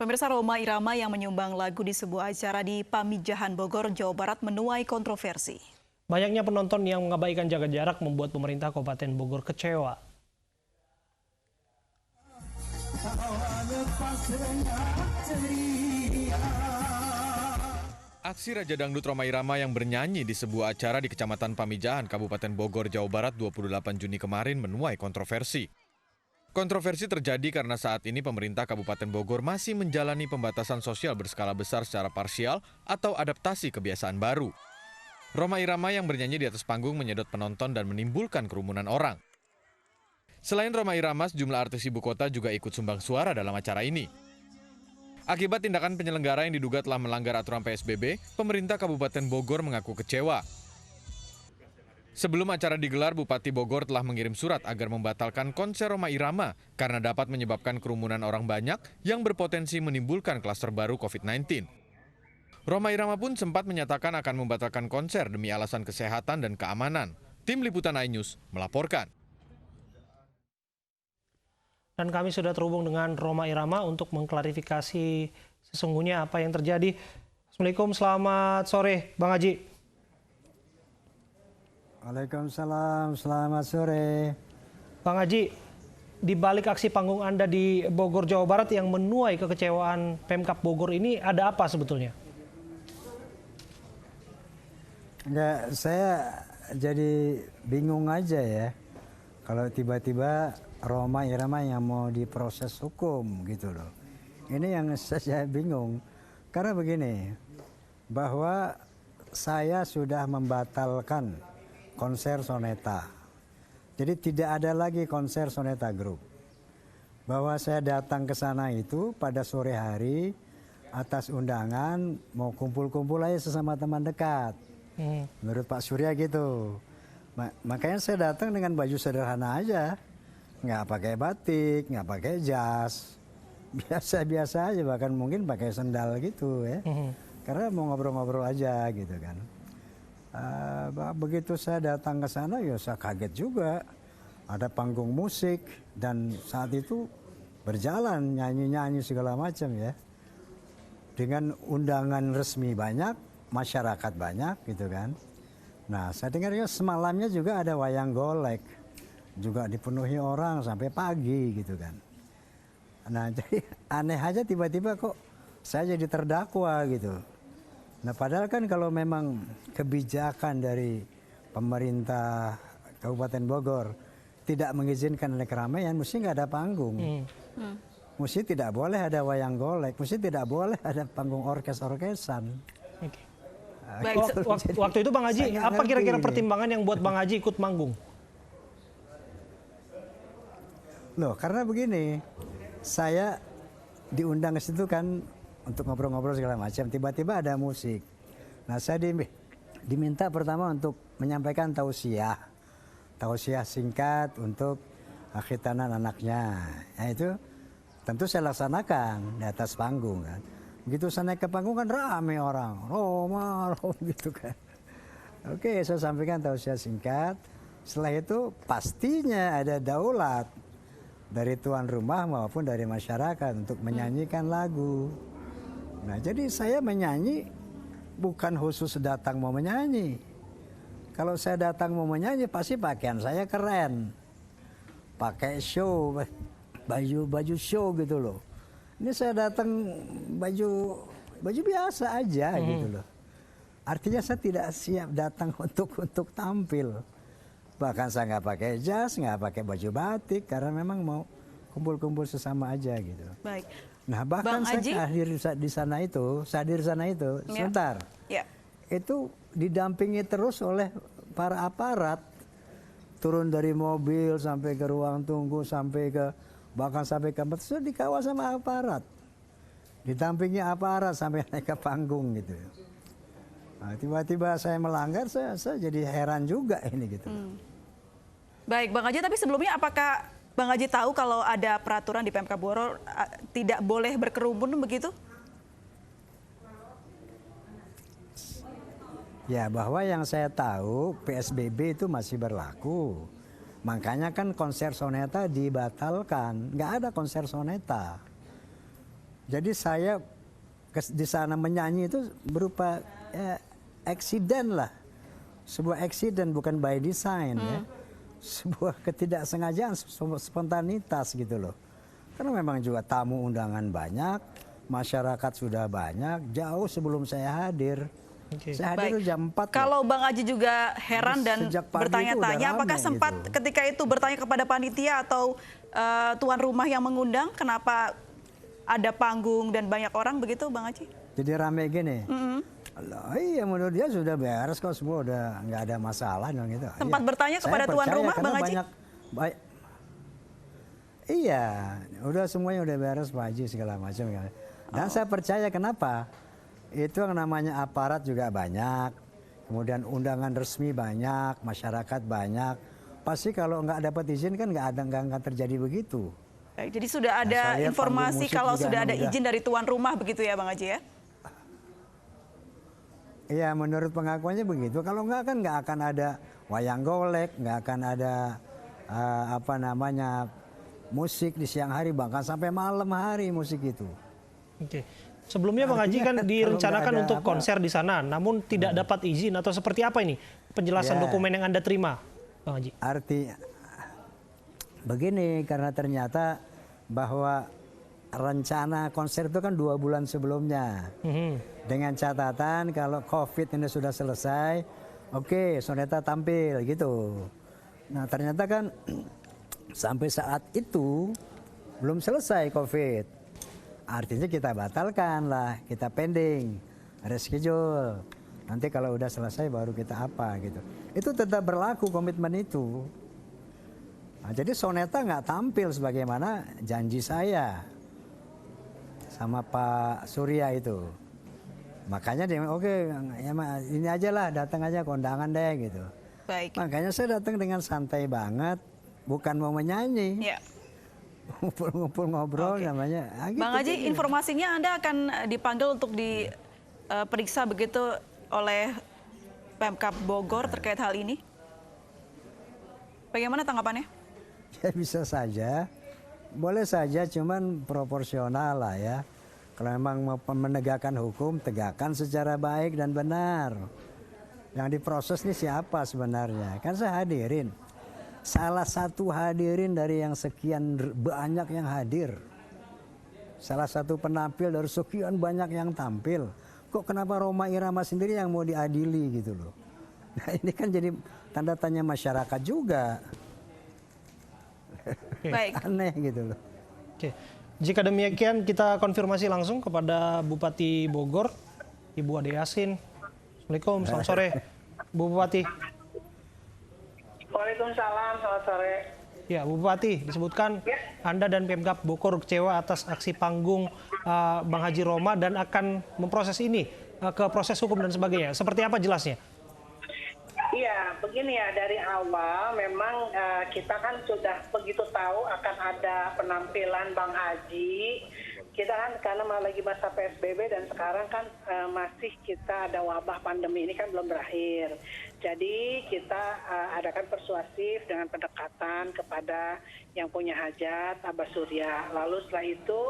Pemirsa, Rhoma Irama yang menyumbang lagu di sebuah acara di Pamijahan Bogor, Jawa Barat menuai kontroversi. Banyaknya penonton yang mengabaikan jaga jarak membuat pemerintah Kabupaten Bogor kecewa. Aksi Raja Dangdut Rhoma Irama yang bernyanyi di sebuah acara di Kecamatan Pamijahan, Kabupaten Bogor, Jawa Barat 28 Juni kemarin menuai kontroversi. Kontroversi terjadi karena saat ini pemerintah Kabupaten Bogor masih menjalani pembatasan sosial berskala besar secara parsial atau adaptasi kebiasaan baru. Rhoma Irama yang bernyanyi di atas panggung menyedot penonton dan menimbulkan kerumunan orang. Selain Rhoma Irama, sejumlah artis ibu kota juga ikut sumbang suara dalam acara ini. Akibat tindakan penyelenggara yang diduga telah melanggar aturan PSBB, pemerintah Kabupaten Bogor mengaku kecewa. Sebelum acara digelar, Bupati Bogor telah mengirim surat agar membatalkan konser Rhoma Irama karena dapat menyebabkan kerumunan orang banyak yang berpotensi menimbulkan klaster baru COVID-19. Rhoma Irama pun sempat menyatakan akan membatalkan konser demi alasan kesehatan dan keamanan. Tim Liputan iNews melaporkan. Dan kami sudah terhubung dengan Rhoma Irama untuk mengklarifikasi sesungguhnya apa yang terjadi. Assalamualaikum, selamat sore Bang Haji. Waalaikumsalam, selamat sore. Bang Haji, di balik aksi panggung Anda di Bogor, Jawa Barat yang menuai kekecewaan Pemkab Bogor ini ada apa sebetulnya? Enggak, saya jadi bingung aja ya. Kalau tiba-tiba Rhoma Irama yang mau diproses hukum gitu loh. Ini yang saya bingung. Karena begini, bahwa saya sudah membatalkan konser Soneta. Jadi tidak ada lagi konser Soneta Group. Bahwa saya datang ke sana itu pada sore hari atas undangan mau kumpul-kumpul aja sesama teman dekat. Menurut Pak Surya gitu. Makanya saya datang dengan baju sederhana aja. Nggak pakai batik, nggak pakai jas. Biasa-biasa aja, bahkan mungkin pakai sendal gitu ya. Karena mau ngobrol-ngobrol aja gitu kan. Begitu saya datang ke sana ya saya kaget juga. Ada panggung musik dan saat itu berjalan nyanyi-nyanyi segala macam ya. Dengan undangan resmi banyak, masyarakat banyak gitu kan. Nah saya dengar ya semalamnya juga ada wayang golek. Juga dipenuhi orang sampai pagi gitu kan. Nah jadi aneh aja tiba-tiba kok saya jadi terdakwa gitu. Nah padahal kan kalau memang kebijakan dari pemerintah Kabupaten Bogor tidak mengizinkan ada keramaian, mesti nggak ada panggung. Mesti tidak boleh ada wayang golek, mesti tidak boleh ada panggung orkes-orkesan. Waktu itu Bang Haji, apa kira-kira pertimbangan yang buat Bang Haji ikut manggung? Loh karena begini, saya diundang ke situ kan untuk ngobrol-ngobrol segala macam, tiba-tiba ada musik. Nah saya diminta pertama untuk menyampaikan tausiah singkat untuk khitanan anaknya. Nah itu tentu saya laksanakan di atas panggung kan. Begitu saya naik ke panggung kan rame orang, Rhoma gitu kan. Oke, saya sampaikan tausiah singkat. Setelah itu pastinya ada daulat dari tuan rumah maupun dari masyarakat untuk menyanyikan lagu. Nah jadi saya menyanyi bukan khusus datang mau menyanyi. Kalau saya datang mau menyanyi pasti pakaian saya keren. Pakai show, baju show gitu loh. Ini saya datang baju biasa aja gitu loh. Artinya saya tidak siap datang untuk tampil. Bahkan saya nggak pakai jas, nggak pakai baju batik karena memang mau kumpul-kumpul sesama aja gitu. Baik. Nah bahkan Bang saya hadir di sana itu, sebentar. Ya. Itu didampingi terus oleh para aparat. Turun dari mobil sampai ke ruang tunggu, bahkan sampai ke tempat, sudah dikawal sama aparat. Didampingi aparat sampai naik ke panggung gitu. Nah, tiba-tiba saya melanggar, saya jadi heran juga ini gitu. Baik Bang Haji, tapi sebelumnya apakah Bang Haji tahu kalau ada peraturan di Pemkab Bogor tidak boleh berkerumun begitu? Ya bahwa yang saya tahu PSBB itu masih berlaku. Makanya kan konser Soneta dibatalkan. Nggak ada konser Soneta. Jadi saya di sana menyanyi itu berupa eksiden lah. Sebuah eksiden bukan by design ya. Sebuah ketidaksengajaan, spontanitas gitu loh. Karena memang juga tamu undangan banyak, masyarakat sudah banyak, jauh sebelum saya hadir. Saya hadir jam 4. Kalau Bang Haji juga heran dan Sejak pagi bertanya-tanya, itu udah apakah rame sempat gitu. ketika itu bertanya kepada panitia atau tuan rumah yang mengundang, kenapa ada panggung dan banyak orang begitu, Bang Haji? Jadi rame gini. Lah, iya menurut dia sudah beres kok, semua udah nggak ada masalah dong gitu. Sempat Iya. bertanya Saya kepada tuan percaya rumah, karena Bang Haji? Iya, udah semuanya udah beres Pak Haji segala macam. Dan saya percaya kenapa? Itu yang namanya aparat juga banyak, kemudian undangan resmi banyak, masyarakat banyak. Pasti kalau nggak dapat izin kan nggak terjadi begitu. Baik, jadi sudah ada saya lihat informasi panggung musik kalau juga sudah ada udah. izin dari tuan rumah begitu ya, Bang Haji ya? Iya, menurut pengakuannya begitu. Kalau nggak kan nggak akan ada wayang golek, nggak akan ada musik di siang hari, bahkan sampai malam hari musik itu. Oke. Sebelumnya Bang Haji kan direncanakan ada untuk konser di sana, namun tidak dapat izin atau seperti apa ini penjelasan Ya. dokumen yang Anda terima, Bang Haji? Arti begini, karena ternyata bahwa rencana konser itu kan 2 bulan sebelumnya. Dengan catatan kalau COVID ini sudah selesai, oke, Soneta tampil gitu. Nah ternyata kan sampai saat itu belum selesai COVID. Artinya kita batalkan lah, kita pending, reschedule. Nanti kalau udah selesai baru kita apa gitu. Itu tetap berlaku komitmen itu. Nah, jadi Soneta nggak tampil sebagaimana janji saya sama Pak Surya itu. Makanya dia oke, ya ini aja lah, datang aja kondangan deh gitu. Baik. Makanya saya datang dengan santai banget, bukan mau menyanyi. Ya. Ngumpul-ngumpul ngobrol Oke. namanya. Ah, gitu, Bang Haji, gitu. informasinya Anda akan dipanggil untuk diperiksa begitu oleh Pemkab Bogor terkait hal ini? Bagaimana tanggapannya? Ya bisa saja, boleh saja, cuman proporsional lah ya. Kalau memang mau menegakkan hukum, tegakkan secara baik dan benar. Yang diproses ini siapa sebenarnya? Kan saya hadirin. Salah satu hadirin dari yang sekian banyak yang hadir. Salah satu penampil dari sekian banyak yang tampil. Kok kenapa Rhoma Irama sendiri yang mau diadili gitu loh. Nah ini kan jadi tanda tanya masyarakat juga. Baik. Aneh gitu loh. Oke. Jika demikian kita konfirmasi langsung kepada Bupati Bogor, Ibu Ade Yasin. Assalamualaikum, selamat sore, Bu Bupati. Waalaikumsalam, selamat sore. Ya, Bu Bupati, disebutkan Anda dan Pemkab Bogor kecewa atas aksi panggung Bang Haji Rhoma dan akan memproses ini ke proses hukum dan sebagainya. Seperti apa jelasnya? Iya, begini ya, dari awal memang kita kan sudah begitu tahu akan ada penampilan Bang Haji. Kita kan karena lagi masa PSBB dan sekarang kan masih kita ada wabah pandemi ini kan belum berakhir. Jadi kita adakan persuasif dengan pendekatan kepada yang punya hajat, Abah Surya. Lalu setelah itu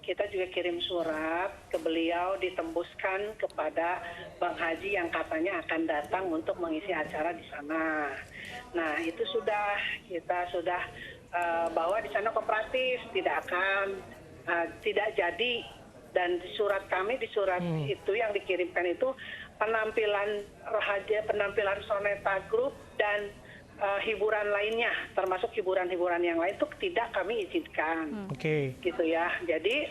kita juga kirim surat ke beliau ditembuskan kepada Bang Haji yang katanya akan datang untuk mengisi acara di sana. Nah itu kita sudah bahwa di sana kooperatif, tidak jadi, dan di surat itu yang dikirimkan itu penampilan Soneta Group dan hiburan lainnya, termasuk hiburan-hiburan yang lain itu tidak kami izinkan. Oke. Gitu ya. Jadi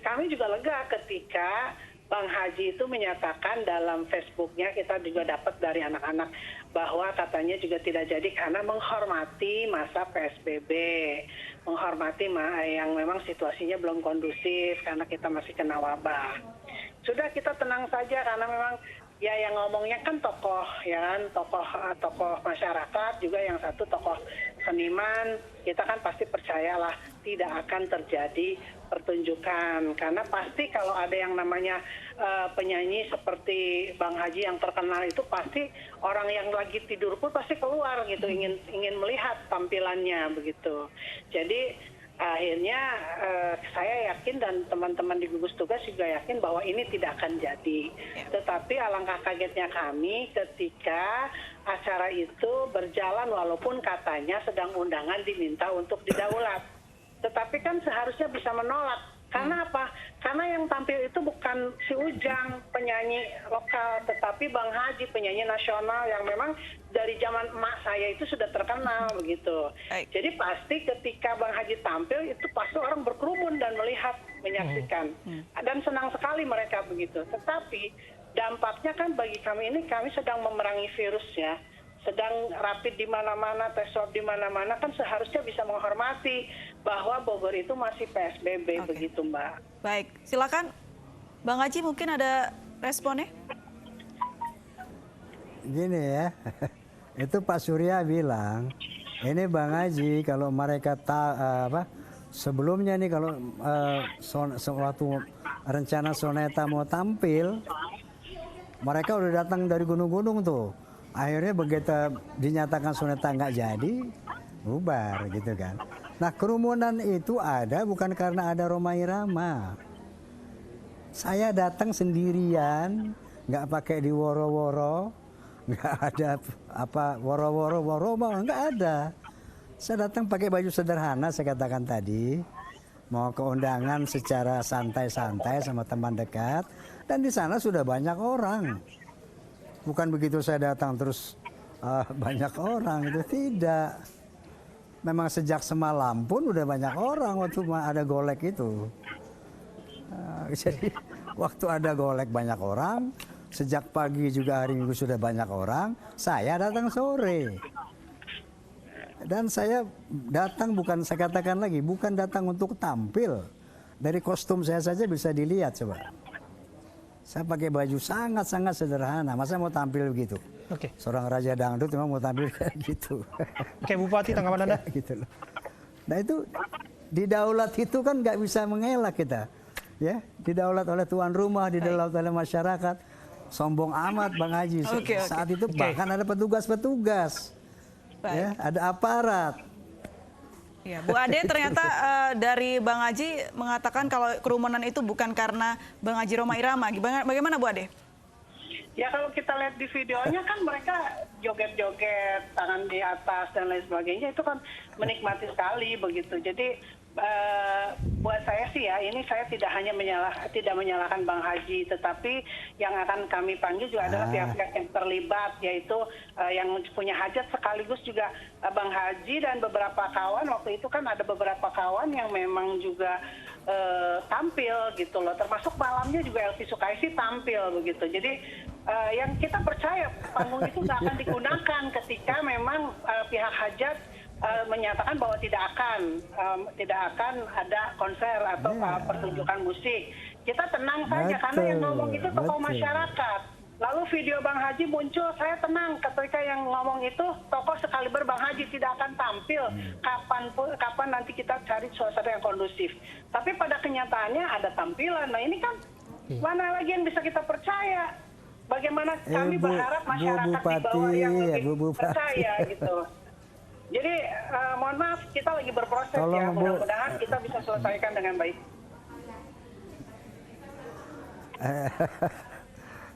kami juga lega ketika Bang Haji itu menyatakan dalam Facebooknya, kita juga dapat dari anak-anak bahwa katanya juga tidak jadi karena menghormati masa PSBB, menghormati yang memang situasinya belum kondusif karena kita masih kena wabah. Sudah, kita tenang saja karena memang ya yang ngomongnya kan tokoh ya kan, tokoh masyarakat, juga yang satu tokoh seniman. Kita kan pasti percayalah tidak akan terjadi pertunjukan, karena pasti kalau ada yang namanya penyanyi seperti Bang Haji yang terkenal itu pasti orang yang lagi tidur pun pasti keluar gitu, ingin melihat tampilannya begitu. Jadi Akhirnya saya yakin dan teman-teman di gugus tugas juga yakin bahwa ini tidak akan jadi. Tetapi alangkah kagetnya kami ketika acara itu berjalan walaupun katanya sedang undangan diminta untuk didaulat. Tetapi kan seharusnya bisa menolak. Karena apa? Karena yang tampil itu bukan si Ujang, penyanyi lokal, tetapi Bang Haji, penyanyi nasional yang memang dari zaman emak saya itu sudah terkenal begitu. Jadi pasti ketika Bang Haji tampil itu pasti orang berkerumun dan melihat, menyaksikan. Dan senang sekali mereka begitu. Tetapi dampaknya kan bagi kami ini, kami sedang memerangi virus ya. Sedang rapid di mana-mana, tes swab di mana-mana, kan seharusnya bisa menghormati bahwa Bogor itu masih PSBB begitu, Mbak. Baik, silakan Bang Haji mungkin ada responnya? Gini ya, itu Pak Surya bilang, ini Bang Haji kalau mereka sebelumnya nih kalau suatu rencana Soneta mau tampil, mereka udah datang dari gunung-gunung tuh. Akhirnya begitu dinyatakan Soneta nggak jadi, bubar gitu kan. Nah kerumunan itu ada bukan karena ada Rhoma Irama. Saya datang sendirian, nggak pakai di woro-woro, nggak ada apa woro-woro, nggak ada. Saya datang pakai baju sederhana, saya katakan tadi, mau ke undangan secara santai-santai sama teman dekat, dan di sana sudah banyak orang. Bukan begitu saya datang terus banyak orang, itu tidak. Memang sejak semalam pun udah banyak orang waktu ada golek itu. Jadi waktu ada golek banyak orang, sejak pagi juga hari Minggu sudah banyak orang, saya datang sore. Dan saya datang bukan, saya katakan lagi, bukan datang untuk tampil. Dari kostum saya saja bisa dilihat coba. Saya pakai baju sangat-sangat sederhana, masa mau tampil begitu? Oke. Seorang raja dangdut memang mau tampil kayak gitu. Oke, Bupati, tanggapan Anda? Gitu loh. Nah itu didaulat itu kan nggak bisa mengelak kita, ya. Didaulat oleh tuan rumah, didaulat oleh masyarakat. Sombong amat Bang Haji. Saat itu bahkan ada petugas-petugas, ya, ada aparat. Ya, Bu Ade ternyata dari Bang Haji mengatakan kalau kerumunan itu bukan karena Bang Haji Rhoma Irama. Bagaimana Bu Ade? Ya kalau kita lihat di videonya kan mereka joget-joget, tangan di atas dan lain sebagainya, itu kan menikmati sekali begitu. Jadi buat saya sih ya, ini saya tidak hanya tidak menyalahkan Bang Haji, tetapi yang akan kami panggil juga adalah pihak-pihak yang terlibat, yaitu yang punya hajat sekaligus juga Bang Haji dan beberapa kawan. Waktu itu kan ada beberapa kawan yang memang juga tampil gitu loh, termasuk malamnya juga Elvi Sukaisi tampil begitu. Jadi yang kita percaya panggung itu nggak akan digunakan ketika memang pihak hajat menyatakan bahwa tidak akan ada konser atau pertunjukan musik. Kita tenang saja karena yang ngomong itu tokoh masyarakat. Lalu video Bang Haji muncul, saya tenang ketika yang ngomong itu tokoh sekaliber Bang Haji tidak akan tampil. Kapan nanti kita cari suasana yang kondusif. Tapi pada kenyataannya ada tampilan. Nah ini kan mana lagi yang bisa kita percaya? Bagaimana kami berharap masyarakat di bawah yang lebih percaya gitu. Jadi mohon maaf, kita lagi berproses. Tolong, ya. Mudah-mudahan kita bisa selesaikan dengan baik.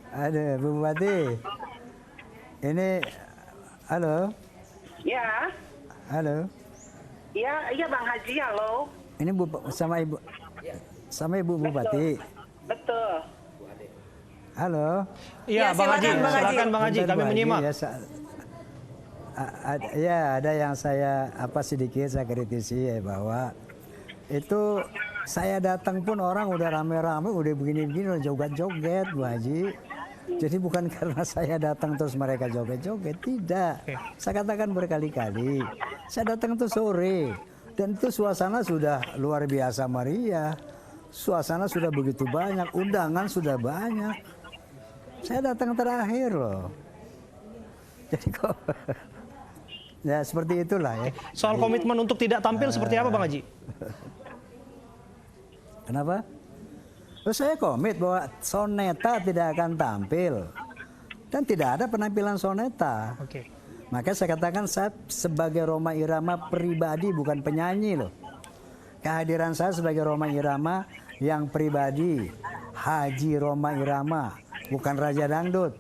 Ada Bu Bupati. Ini, halo. Ya. Halo. Iya Bang Haji, halo. Ini sama Ibu Bupati. Betul. Halo. Iya, Bang Haji. Silakan Bang Haji, kami menyimak. Ya, ada yang saya sedikit saya kritisi ya, bahwa itu saya datang pun orang udah rame-rame, udah begini-begini, udah joget-joget Bu Haji. Jadi bukan karena saya datang terus mereka joget-joget, tidak. Saya katakan berkali-kali, saya datang tuh sore dan itu suasana sudah luar biasa meriah. Suasana sudah begitu banyak, undangan sudah banyak. Saya datang terakhir loh. Jadi kok ya seperti itulah ya. Soal komitmen untuk tidak tampil seperti apa Bang Haji? Kenapa? Saya komit bahwa Soneta tidak akan tampil. Dan tidak ada penampilan Soneta. Oke. Maka saya katakan saya sebagai Rhoma Irama pribadi bukan penyanyi loh. kehadiran saya sebagai Rhoma Irama yang pribadi, Haji Rhoma Irama, bukan Raja Dangdut.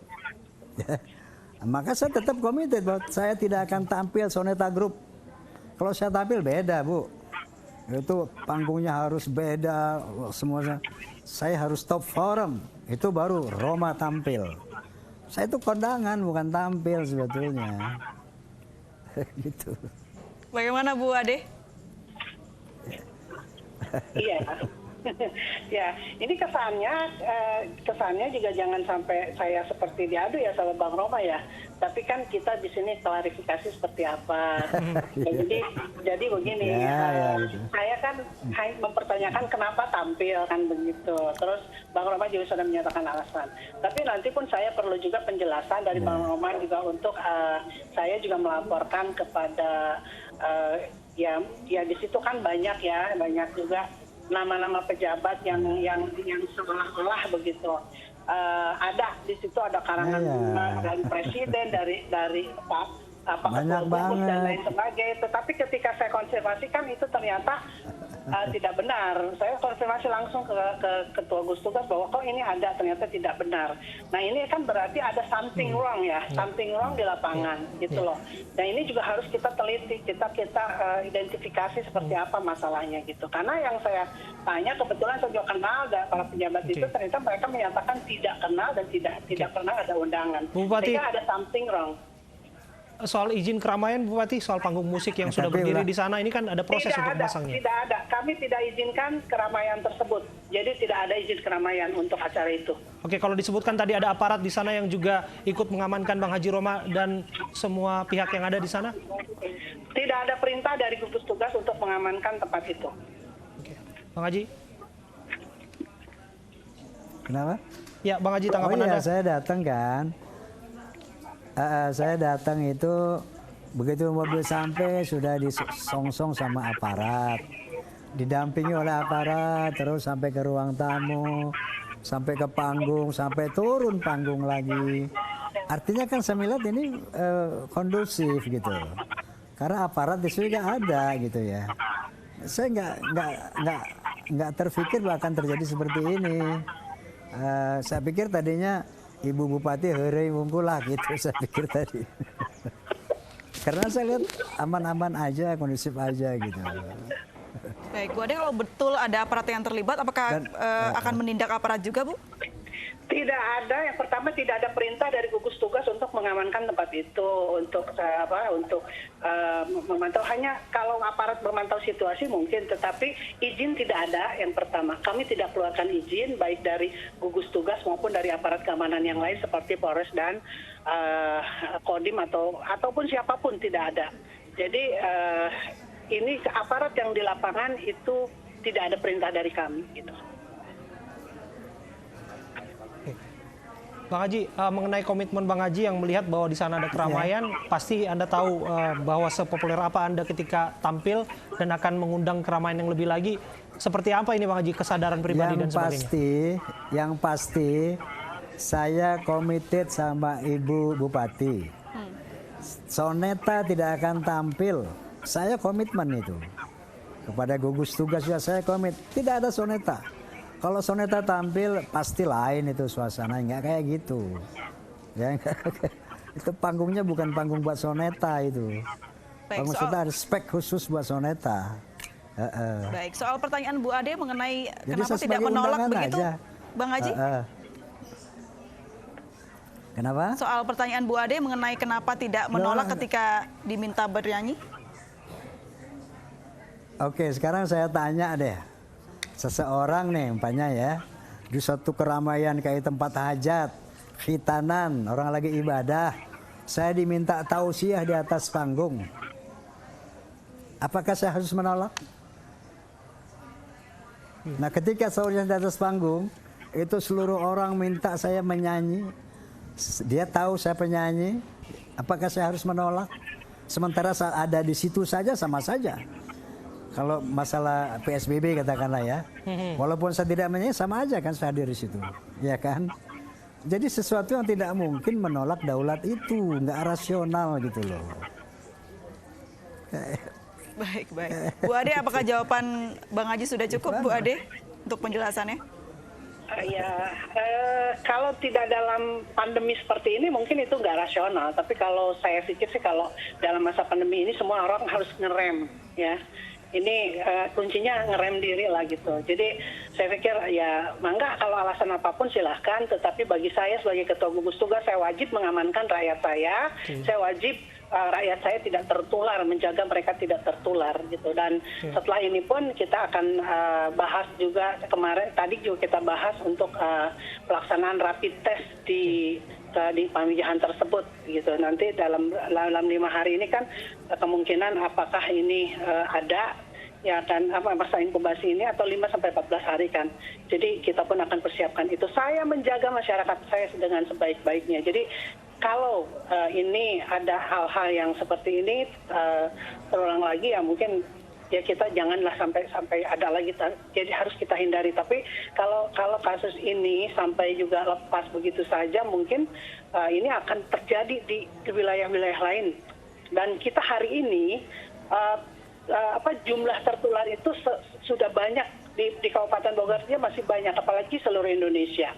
Maka saya tetap komited bahwa saya tidak akan tampil Soneta Group. Kalau saya tampil beda, Bu. Itu panggungnya harus beda, semuanya. Saya harus top forum, itu baru Rhoma tampil. Saya itu kondangan, bukan tampil sebetulnya. Gitu. Bagaimana Bu Ade? Iya. Ya, ini kesannya juga jangan sampai saya seperti diadu ya sama Bang Rhoma ya. Tapi kan kita di sini klarifikasi seperti apa. Jadi begini, saya kan mempertanyakan kenapa tampil kan begitu. Terus Bang Rhoma juga sudah menyatakan alasan. Tapi nanti pun saya perlu juga penjelasan dari Bang Rhoma juga untuk saya juga melaporkan kepada ya di situ kan banyak juga nama-nama pejabat yang seolah-olah begitu. Ada di situ ada karangan bunga dari presiden, dari Pak banyak banget dan lain sebagainya. Tetapi ketika saya konfirmasikan itu ternyata tidak benar. Saya konfirmasi langsung ke Ketua Gugus Tugas bahwa kok ini ada, ternyata tidak benar. Nah ini kan berarti ada something wrong ya, something wrong di lapangan gitu loh. Dan ini juga harus kita teliti, kita identifikasi seperti apa masalahnya gitu. Karena yang saya tanya kebetulan saya juga kenal para pejabat itu, ternyata mereka menyatakan tidak kenal dan tidak pernah ada undangan. Bupati, sehingga ada something wrong. Soal izin keramaian, Bupati, soal panggung musik yang sudah berdiri di sana, ini kan ada proses untuk memasangnya. Tidak ada. Kami tidak izinkan keramaian tersebut. Jadi tidak ada izin keramaian untuk acara itu. Oke, kalau disebutkan tadi ada aparat di sana yang juga ikut mengamankan Bang Haji Rhoma dan semua pihak yang ada di sana? Tidak ada perintah dari gugus tugas untuk mengamankan tempat itu. Oke. Bang Haji? Kenapa? Ya, Bang Haji, tanggapan Anda? Saya datang kan. Saya datang itu begitu mobil sampai sudah disongsong sama aparat, didampingi oleh aparat, terus sampai ke ruang tamu, sampai ke panggung, sampai turun panggung lagi. Artinya kan saya melihat ini kondusif gitu, karena aparat di sini ada gitu ya. Saya nggak terpikir bahkan terjadi seperti ini. Saya pikir tadinya Ibu Bupati hore mungkulah gitu, saya pikir tadi. Karena saya lihat aman-aman aja, kondusif aja gitu. Baik, Bu Ade, kalau betul ada aparat yang terlibat, apakah akan menindak aparat juga, Bu? Tidak ada. Yang pertama tidak ada perintah dari gugus tugas untuk mengamankan tempat itu, untuk memantau. Hanya kalau aparat memantau situasi mungkin, tetapi izin tidak ada. Yang pertama, kami tidak keluarkan izin baik dari gugus tugas maupun dari aparat keamanan yang lain seperti Polres dan Kodim ataupun siapapun tidak ada. Jadi ini aparat yang di lapangan itu tidak ada perintah dari kami gitu. Bang Haji, mengenai komitmen Bang Haji yang melihat bahwa di sana ada keramaian, pasti Anda tahu bahwa sepopuler apa Anda ketika tampil dan akan mengundang keramaian yang lebih lagi. Seperti apa ini Bang Haji, kesadaran pribadi dan sebagainya? Yang pasti, saya komited sama Ibu Bupati. Soneta tidak akan tampil. Saya komitmen itu. Kepada gugus tugas juga saya komit. Tidak ada Soneta. Kalau Soneta tampil pasti lain itu suasana, nggak kayak gitu. Ya, itu panggungnya bukan panggung buat Soneta itu. Panggung Soneta ada spek khusus buat Soneta. Baik, soal pertanyaan Bu Ade mengenai jadi kenapa tidak menolak begitu, aja. Bang Haji? Kenapa? Soal pertanyaan Bu Ade mengenai kenapa tidak menolak ketika diminta bernyanyi? Oke, sekarang saya tanya deh. Seseorang nih umpamanya ya, di suatu keramaian kayak tempat hajat, khitanan, orang lagi ibadah, saya diminta tausiah di atas panggung. Apakah saya harus menolak? Nah, ketika tausiah di atas panggung, itu seluruh orang minta saya menyanyi. Dia tahu saya penyanyi, apakah saya harus menolak? Sementara saat ada di situ saja sama saja. Kalau masalah PSBB katakanlah ya, walaupun saya tidak menyanyi sama aja kan saya hadir di situ, ya kan? Jadi sesuatu yang tidak mungkin menolak daulat itu, nggak rasional gitu loh. Baik. Bu Ade, apakah jawaban Bang Haji sudah cukup, Bu Ade, untuk penjelasannya? Kalau tidak dalam pandemi seperti ini mungkin itu nggak rasional. Tapi kalau saya pikir sih kalau dalam masa pandemi ini semua orang harus ngerem, ya. Ini kuncinya ngerem diri lah gitu. Jadi saya pikir ya mangga kalau alasan apapun silahkan. Tetapi bagi saya sebagai ketua gugus tugas saya wajib mengamankan rakyat saya. Saya wajib rakyat saya tidak tertular, menjaga mereka tidak tertular gitu. Dan setelah ini pun kita akan bahas juga kemarin tadi juga kita bahas untuk pelaksanaan rapid test di Pamijahan tersebut gitu. Nanti dalam 5 hari ini kan kemungkinan apakah ini ada ya kan masa inkubasi ini atau 5 sampai 14 hari kan. Jadi kita pun akan persiapkan itu. Saya menjaga masyarakat saya dengan sebaik-baiknya. Jadi kalau ini ada hal-hal yang seperti ini terulang lagi ya mungkin ya kita janganlah sampai ada lagi, jadi harus kita hindari. Tapi kalau kasus ini sampai juga lepas begitu saja mungkin ini akan terjadi di wilayah-wilayah lain. Dan kita hari ini jumlah tertular itu sudah banyak di Kabupaten Bogor saja masih banyak, apalagi seluruh Indonesia.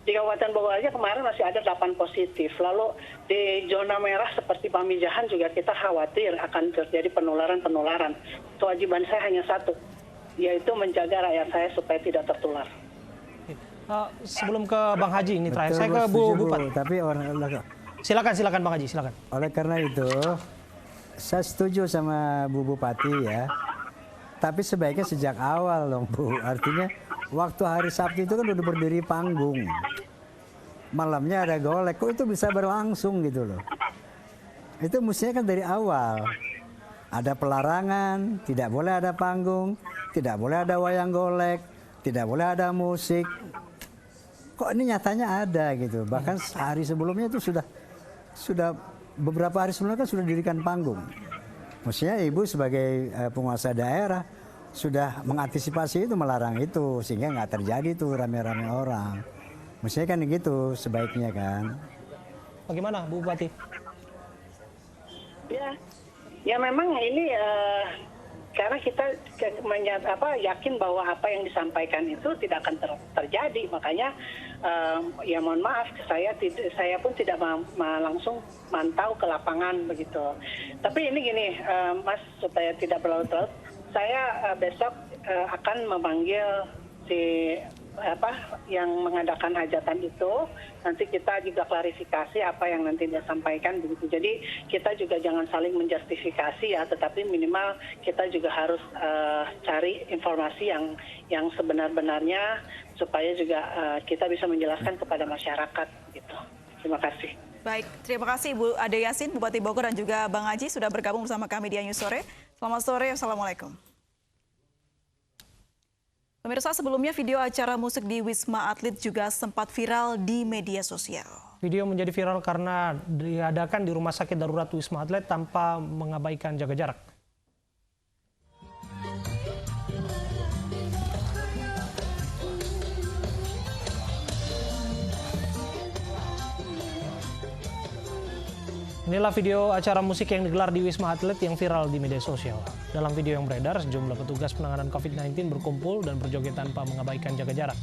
Di Kabupaten Bogor aja kemarin masih ada 8 positif. Lalu di zona merah seperti Pamijahan juga kita khawatir akan terjadi penularan. Kewajiban saya hanya satu, yaitu menjaga rakyat saya supaya tidak tertular. Sebelum ke Bang Haji ini terakhir, saya ke Bu Bupati. Tapi Silakan Bang Haji, silakan. oleh karena itu, saya setuju sama Bu Bupati ya. Tapi sebaiknya sejak awal dong Bu. Artinya waktu hari Sabtu itu kan udah berdiri panggung. Malamnya ada golek, kok itu bisa berlangsung gitu loh. Itu mestinya kan dari awal. Ada pelarangan, tidak boleh ada panggung, tidak boleh ada wayang golek, tidak boleh ada musik. Kok ini nyatanya ada gitu. Bahkan sehari sebelumnya itu sudah beberapa hari sebelumnya kan sudah didirikan panggung. Mestinya Ibu sebagai penguasa daerah sudah mengantisipasi itu, melarang itu sehingga nggak terjadi tuh rame-rame orang. Mestinya kan gitu sebaiknya kan. Bagaimana Bu Bupati? Ya memang ini karena kita yakin bahwa apa yang disampaikan itu tidak akan terjadi. Makanya ya mohon maaf, saya pun tidak langsung mantau ke lapangan begitu. Tapi ini gini, Mas, supaya tidak berlarut-larut, saya besok akan memanggil yang mengadakan hajatan itu. Nanti kita juga klarifikasi apa yang nanti dia sampaikan begitu. Jadi kita juga jangan saling menjustifikasi ya, tetapi minimal kita juga harus cari informasi yang sebenar-benarnya supaya juga kita bisa menjelaskan kepada masyarakat gitu. Terima kasih. Baik, terima kasih Bu Ade Yasin, Bupati Bogor, dan juga Bang Haji sudah bergabung bersama kami di News Sore. Selamat sore, Assalamualaikum. Pemirsa, sebelumnya video acara musik di Wisma Atlet juga sempat viral di media sosial. Video menjadi viral karena diadakan di Rumah Sakit Darurat Wisma Atlet tanpa mengabaikan jaga jarak. Inilah video acara musik yang digelar di Wisma Atlet yang viral di media sosial. Dalam video yang beredar, sejumlah petugas penanganan COVID-19 berkumpul dan berjoget tanpa mengabaikan jaga jarak.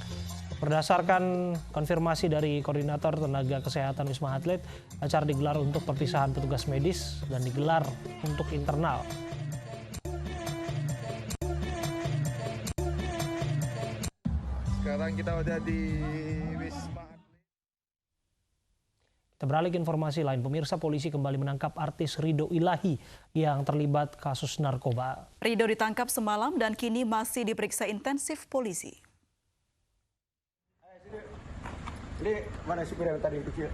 Berdasarkan konfirmasi dari Koordinator Tenaga Kesehatan Wisma Atlet, acara digelar untuk perpisahan petugas medis dan digelar untuk internal. Sekarang kita udah di Wisma. Kita beralih ke informasi lain. Pemirsa, polisi kembali menangkap artis Ridho Ilahi yang terlibat kasus narkoba. Ridho ditangkap semalam dan kini masih diperiksa intensif polisi. Ini mana supir yang tadi kecil?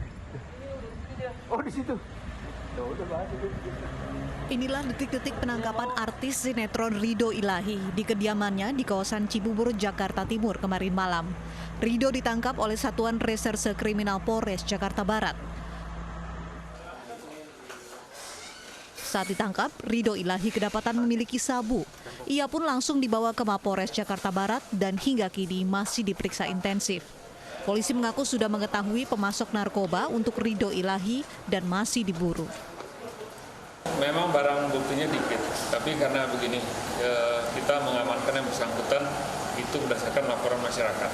Oh, di situ. Inilah detik-detik penangkapan artis sinetron Ridho Ilahi di kediamannya di kawasan Cibubur, Jakarta Timur kemarin malam. Ridho ditangkap oleh Satuan Reserse Kriminal Polres Jakarta Barat. Saat ditangkap, Ridho Ilahi kedapatan memiliki sabu. Ia pun langsung dibawa ke Mapolres Jakarta Barat dan hingga kini masih diperiksa intensif. Polisi mengaku sudah mengetahui pemasok narkoba untuk Ridho Ilahi dan masih diburu. Memang barang buktinya dikit. Tapi karena begini, kita mengamankan yang bersangkutan itu berdasarkan laporan masyarakat.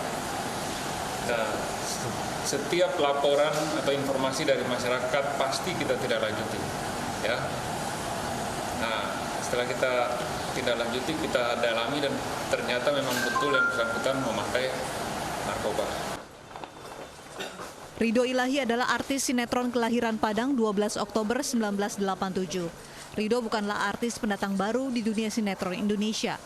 Nah, setiap laporan atau informasi dari masyarakat pasti kita tidak lanjuti, ya. Nah, setelah kita tidak lanjuti, kita dalami dan ternyata memang betul yang bersangkutan memakai narkoba. Ridho Ilahi adalah artis sinetron kelahiran Padang 12 Oktober 1987. Ridho bukanlah artis pendatang baru di dunia sinetron Indonesia.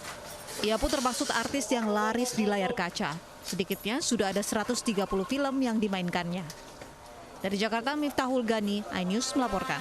Ia pun termasuk artis yang laris di layar kaca. Sedikitnya sudah ada 130 film yang dimainkannya. Dari Jakarta, Miftahul Gani, iNews melaporkan.